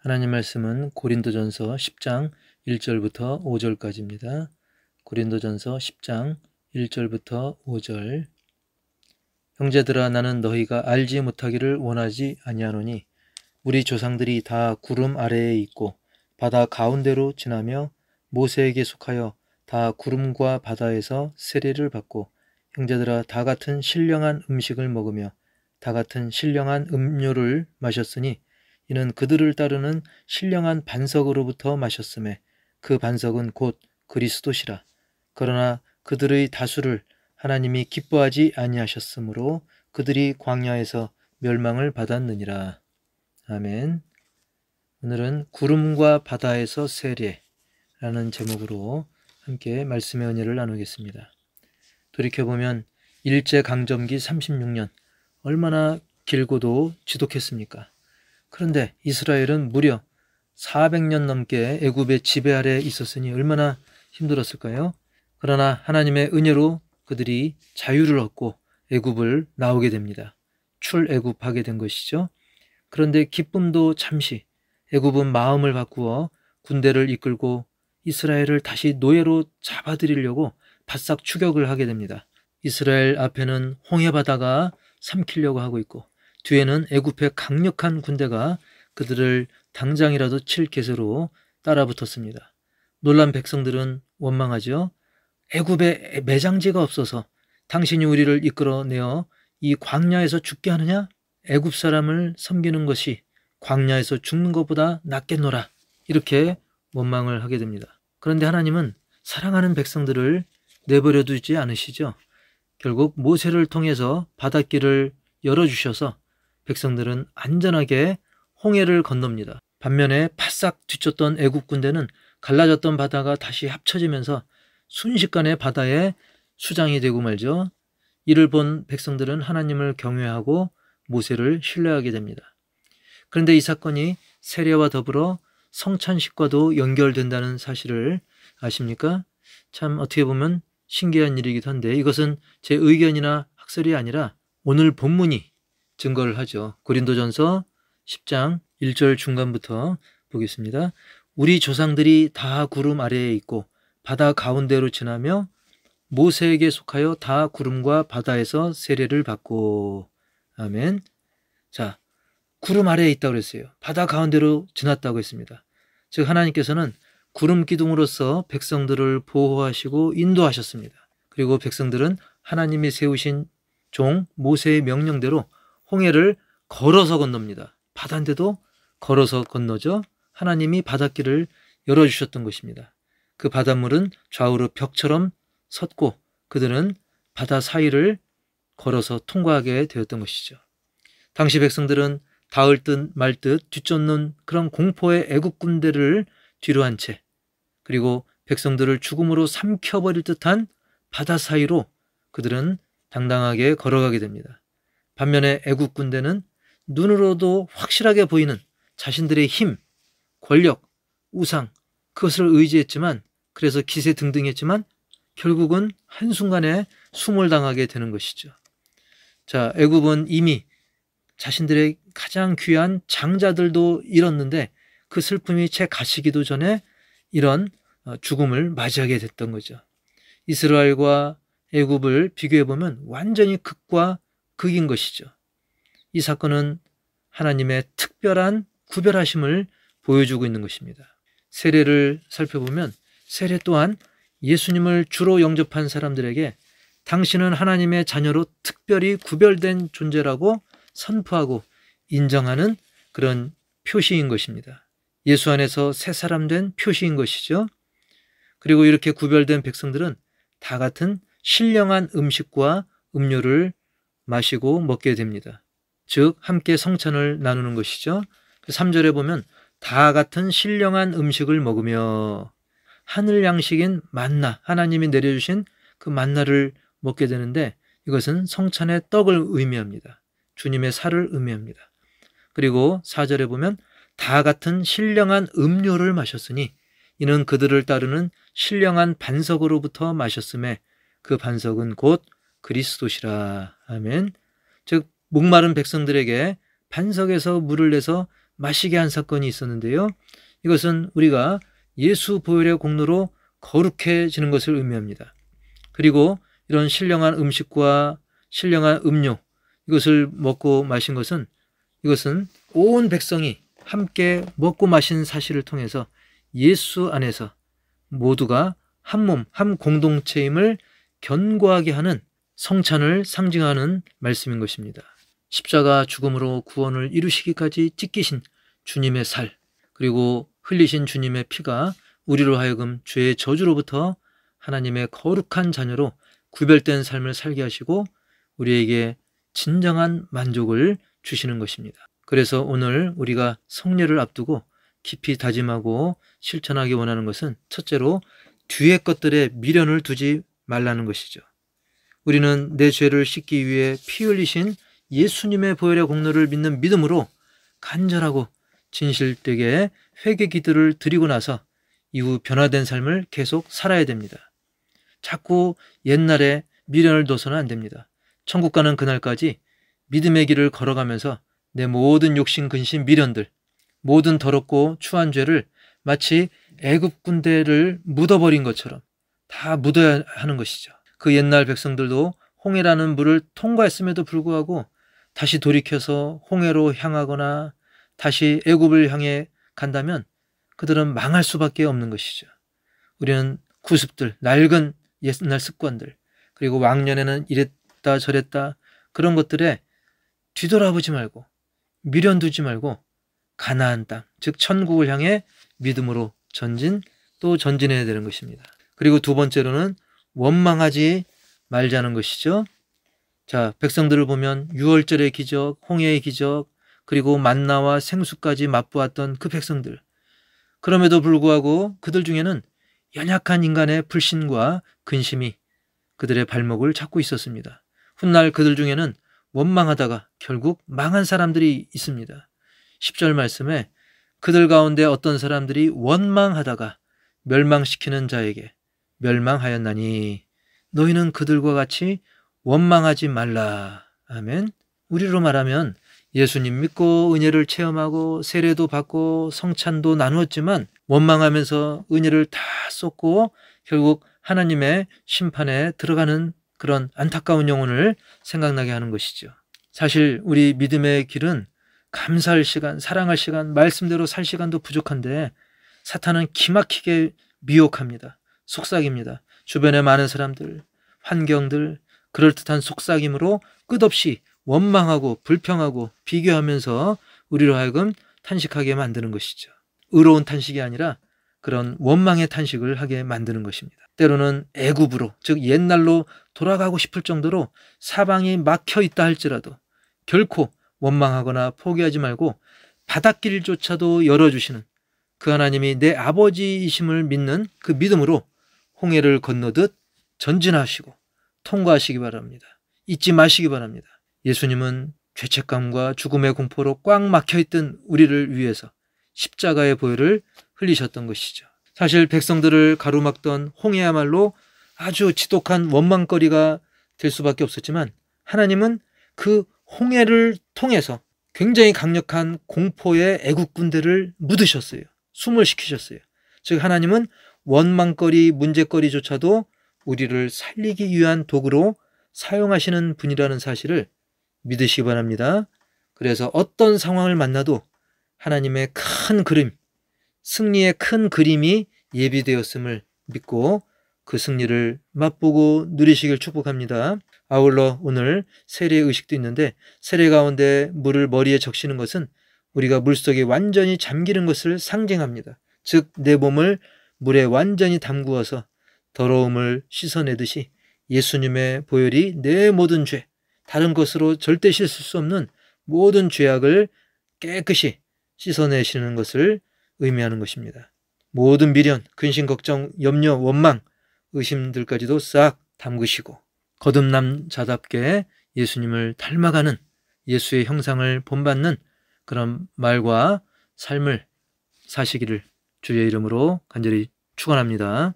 하나님 말씀은 고린도전서 10장 1절부터 5절까지입니다. 고린도전서 10장 1절부터 5절. 형제들아, 나는 너희가 알지 못하기를 원하지 아니하노니 우리 조상들이 다 구름 아래에 있고 바다 가운데로 지나며 모세에게 속하여 다 구름과 바다에서 세례를 받고 형제들아, 다 같은 신령한 음식을 먹으며 다 같은 신령한 음료를 마셨으니 이는 그들을 따르는 신령한 반석으로부터 마셨음에 그 반석은 곧 그리스도시라. 그러나 그들의 다수를 하나님이 기뻐하지 아니하셨으므로 그들이 광야에서 멸망을 받았느니라. 아멘. 오늘은 구름과 바다에서 세례라는 제목으로 함께 말씀의 은혜를 나누겠습니다. 돌이켜보면 일제강점기 36년, 얼마나 길고도 지독했습니까? 그런데 이스라엘은 무려 400년 넘게 애굽의 지배 아래 있었으니 얼마나 힘들었을까요? 그러나 하나님의 은혜로 그들이 자유를 얻고 애굽을 나오게 됩니다. 출애굽하게 된 것이죠. 그런데 기쁨도 잠시, 애굽은 마음을 바꾸어 군대를 이끌고 이스라엘을 다시 노예로 잡아들이려고 바싹 추격을 하게 됩니다. 이스라엘 앞에는 홍해바다가 삼키려고 하고 있고 뒤에는 애굽의 강력한 군대가 그들을 당장이라도 칠 기세로 따라붙었습니다. 놀란 백성들은 원망하죠. 애굽에 매장지가 없어서 당신이 우리를 이끌어내어 이 광야에서 죽게 하느냐? 애굽 사람을 섬기는 것이 광야에서 죽는 것보다 낫겠노라. 이렇게 원망을 하게 됩니다. 그런데 하나님은 사랑하는 백성들을 내버려 두지 않으시죠. 결국 모세를 통해서 바닷길을 열어주셔서 백성들은 안전하게 홍해를 건넙니다. 반면에 바싹 뒤쫓던 애굽 군대는 갈라졌던 바다가 다시 합쳐지면서 순식간에 바다에 수장이 되고 말죠. 이를 본 백성들은 하나님을 경외하고 모세를 신뢰하게 됩니다. 그런데 이 사건이 세례와 더불어 성찬식과도 연결된다는 사실을 아십니까? 참 어떻게 보면 신기한 일이기도 한데 이것은 제 의견이나 학설이 아니라 오늘 본문이 증거를 하죠. 고린도전서 10장 1절 중간부터 보겠습니다. 우리 조상들이 다 구름 아래에 있고 바다 가운데로 지나며 모세에게 속하여 다 구름과 바다에서 세례를 받고. 아멘. 자, 구름 아래에 있다고 그랬어요. 바다 가운데로 지났다고 했습니다. 즉 하나님께서는 구름 기둥으로서 백성들을 보호하시고 인도하셨습니다. 그리고 백성들은 하나님이 세우신 종 모세의 명령대로 홍해를 걸어서 건넙니다. 바다인데도 걸어서 건너죠. 하나님이 바닷길을 열어주셨던 것입니다. 그 바닷물은 좌우로 벽처럼 섰고 그들은 바다 사이를 걸어서 통과하게 되었던 것이죠. 당시 백성들은 닿을 듯 말 듯 뒤쫓는 그런 공포의 애국 군대를 뒤로 한 채 그리고 백성들을 죽음으로 삼켜버릴 듯한 바다 사이로 그들은 당당하게 걸어가게 됩니다. 반면에 애국 군대는 눈으로도 확실하게 보이는 자신들의 힘, 권력, 우상 그것을 의지했지만 그래서 기세등등했지만 결국은 한순간에 숨을 당하게 되는 것이죠. 자, 애굽은 이미 자신들의 가장 귀한 장자들도 잃었는데 그 슬픔이 채 가시기도 전에 이런 죽음을 맞이하게 됐던 거죠. 이스라엘과 애굽을 비교해보면 완전히 극과 극인 것이죠. 이 사건은 하나님의 특별한 구별하심을 보여주고 있는 것입니다. 세례를 살펴보면 세례 또한 예수님을 주로 영접한 사람들에게 당신은 하나님의 자녀로 특별히 구별된 존재라고 선포하고 인정하는 그런 표시인 것입니다. 예수 안에서 새 사람 된 표시인 것이죠. 그리고 이렇게 구별된 백성들은 다 같은 신령한 음식과 음료를 마시고 먹게 됩니다. 즉 함께 성찬을 나누는 것이죠. 3절에 보면 다 같은 신령한 음식을 먹으며 하늘 양식인 만나, 하나님이 내려주신 그 만나를 먹게 되는데 이것은 성찬의 떡을 의미합니다. 주님의 살을 의미합니다. 그리고 4절에 보면 다 같은 신령한 음료를 마셨으니 이는 그들을 따르는 신령한 반석으로부터 마셨음에 그 반석은 곧 그리스도시라. 아멘. 즉 목마른 백성들에게 반석에서 물을 내서 마시게 한 사건이 있었는데요. 이것은 우리가 예수 보혈의 공로로 거룩해지는 것을 의미합니다. 그리고 이런 신령한 음식과 신령한 음료, 이것을 먹고 마신 것은, 이것은 온 백성이 함께 먹고 마신 사실을 통해서 예수 안에서 모두가 한 몸, 한 공동체임을 견고하게 하는 성찬을 상징하는 말씀인 것입니다. 십자가 죽음으로 구원을 이루시기까지 찢기신 주님의 살, 그리고 흘리신 주님의 피가 우리로 하여금 죄의 저주로부터 하나님의 거룩한 자녀로 구별된 삶을 살게 하시고 우리에게 진정한 만족을 주시는 것입니다. 그래서 오늘 우리가 성례를 앞두고 깊이 다짐하고 실천하기 원하는 것은, 첫째로 뒤의 것들에 미련을 두지 말라는 것이죠. 우리는 내 죄를 씻기 위해 피 흘리신 예수님의 보혈의 공로를 믿는 믿음으로 간절하고 진실되게 회개 기도를 드리고 나서 이후 변화된 삶을 계속 살아야 됩니다. 자꾸 옛날에 미련을 둬서는 안 됩니다. 천국 가는 그날까지 믿음의 길을 걸어가면서 내 모든 욕심, 근심, 미련들, 모든 더럽고 추한 죄를 마치 애굽 군대를 묻어버린 것처럼 다 묻어야 하는 것이죠. 그 옛날 백성들도 홍해라는 물을 통과했음에도 불구하고 다시 돌이켜서 홍해로 향하거나 다시 애굽을 향해 간다면 그들은 망할 수밖에 없는 것이죠. 우리는 구습들, 낡은 옛날 습관들, 그리고 왕년에는 이랬다 저랬다, 그런 것들에 뒤돌아보지 말고 미련 두지 말고 가나안 땅, 즉 천국을 향해 믿음으로 전진, 또 전진해야 되는 것입니다. 그리고 두 번째로는 원망하지 말자는 것이죠. 자, 백성들을 보면 유월절의 기적, 홍해의 기적, 그리고 만나와 생수까지 맛보았던 그 백성들, 그럼에도 불구하고 그들 중에는 연약한 인간의 불신과 근심이 그들의 발목을 잡고 있었습니다. 훗날 그들 중에는 원망하다가 결국 망한 사람들이 있습니다. 10절 말씀에 그들 가운데 어떤 사람들이 원망하다가 멸망시키는 자에게 멸망하였나니 너희는 그들과 같이 원망하지 말라. 아멘. 우리로 말하면 예수님 믿고 은혜를 체험하고 세례도 받고 성찬도 나누었지만 원망하면서 은혜를 다 쏟고 결국 하나님의 심판에 들어가는 그런 안타까운 영혼을 생각나게 하는 것이죠. 사실 우리 믿음의 길은 감사할 시간, 사랑할 시간, 말씀대로 살 시간도 부족한데 사탄은 기막히게 미혹합니다. 속삭입니다. 주변에 많은 사람들, 환경들, 그럴듯한 속삭임으로 끝없이 원망하고 불평하고 비교하면서 우리로 하여금 탄식하게 만드는 것이죠. 의로운 탄식이 아니라 그런 원망의 탄식을 하게 만드는 것입니다. 때로는 애굽으로, 즉 옛날로 돌아가고 싶을 정도로 사방이 막혀 있다 할지라도 결코 원망하거나 포기하지 말고 바닷길조차도 열어주시는 그 하나님이 내 아버지이심을 믿는 그 믿음으로 홍해를 건너듯 전진하시고 통과하시기 바랍니다. 잊지 마시기 바랍니다. 예수님은 죄책감과 죽음의 공포로 꽉 막혀있던 우리를 위해서 십자가의 보혈을 흘리셨던 것이죠. 사실 백성들을 가로막던 홍해야말로 아주 지독한 원망거리가 될 수밖에 없었지만 하나님은 그 홍해를 통해서 굉장히 강력한 공포의 애국 군대를 묻으셨어요. 숨을 시키셨어요. 즉 하나님은 원망거리, 문제거리조차도 우리를 살리기 위한 도구로 사용하시는 분이라는 사실을 믿으시기 바랍니다. 그래서 어떤 상황을 만나도 하나님의 큰 그림, 승리의 큰 그림이 예비되었음을 믿고 그 승리를 맛보고 누리시길 축복합니다. 아울러 오늘 세례 의식도 있는데 세례 가운데 물을 머리에 적시는 것은 우리가 물속에 완전히 잠기는 것을 상징합니다. 즉 내 몸을 물에 완전히 담그어서 더러움을 씻어내듯이 예수님의 보혈이 내 모든 죄, 다른 것으로 절대 씻을 수 없는 모든 죄악을 깨끗이 씻어내시는 것을 의미하는 것입니다. 모든 미련, 근심, 걱정, 염려, 원망, 의심들까지도 싹 담그시고 거듭남 자답게 예수님을 닮아가는 예수의 형상을 본받는 그런 말과 삶을 사시기를 주의 이름으로 간절히 축원합니다.